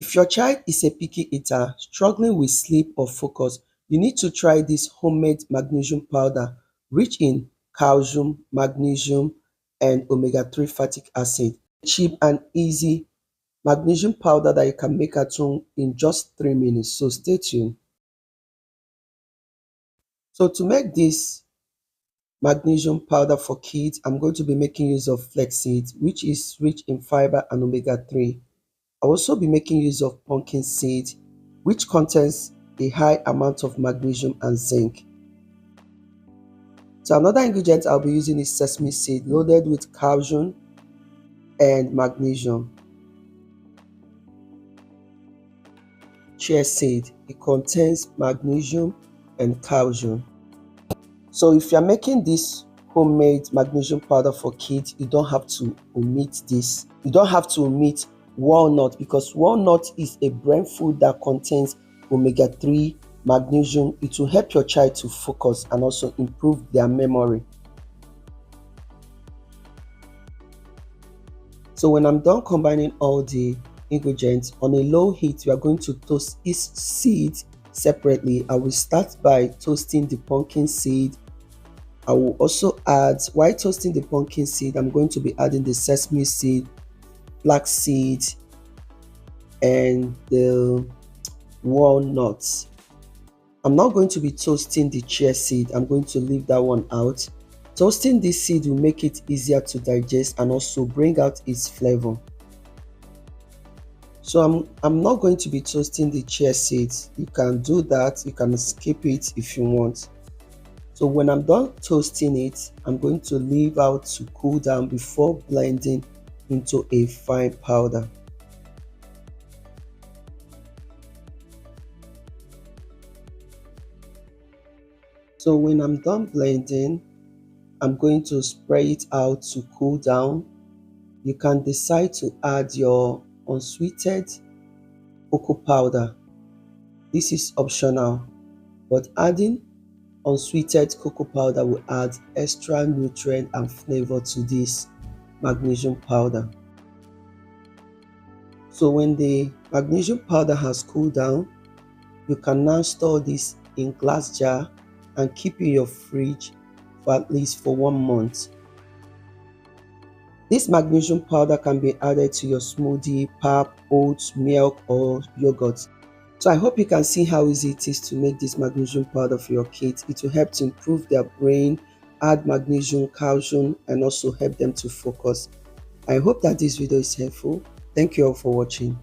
If your child is a picky eater struggling with sleep or focus, you need to try this homemade magnesium powder rich in calcium, magnesium, and omega-3 fatty acid. Cheap and easy magnesium powder that you can make at home in just 3 minutes. So stay tuned. So to make this magnesium powder for kids, I'm going to be making use of Flaxseeds, which is rich in fiber and omega-3. I'll also be making use of pumpkin seed, which contains a high amount of magnesium and zinc. So another ingredient I'll be using is sesame seed, loaded with calcium and magnesium. Chia seed, it contains magnesium and calcium. So if you're making this homemade magnesium powder for kids, you don't have to omit this. You don't have to omit walnut, because walnut is a brain food that contains omega-3, magnesium. It will help your child to focus and also improve their memory. So when I'm done combining all the ingredients on a low heat, we are going to toast each seed separately. I will start by toasting the pumpkin seed. I will also add, while toasting the pumpkin seed, I'm going to be adding the sesame seed, flax seed, and the walnuts. I'm not going to be toasting the chia seed. I'm going to leave that one out. Toasting this seed will make it easier to digest and also bring out its flavor. So I'm not going to be toasting the chia seeds. You can do that. You can skip it if you want. So when I'm done toasting it, I'm going to leave out to cool down before blending into a fine powder. So when I'm done blending, I'm going to spray it out to cool down. You can decide to add your unsweetened cocoa powder. This is optional, but adding unsweetened cocoa powder will add extra nutrient and flavor to this magnesium powder. So when the magnesium powder has cooled down, you can now store this in glass jar and keep in your fridge for at least for 1 month. This magnesium powder can be added to your smoothie, pap, oats, milk, or yogurt. So I hope you can see how easy it is to make this magnesium powder for your kids. It will help to improve their brain, add magnesium, calcium, and also help them to focus. I hope that this video is helpful. Thank you all for watching.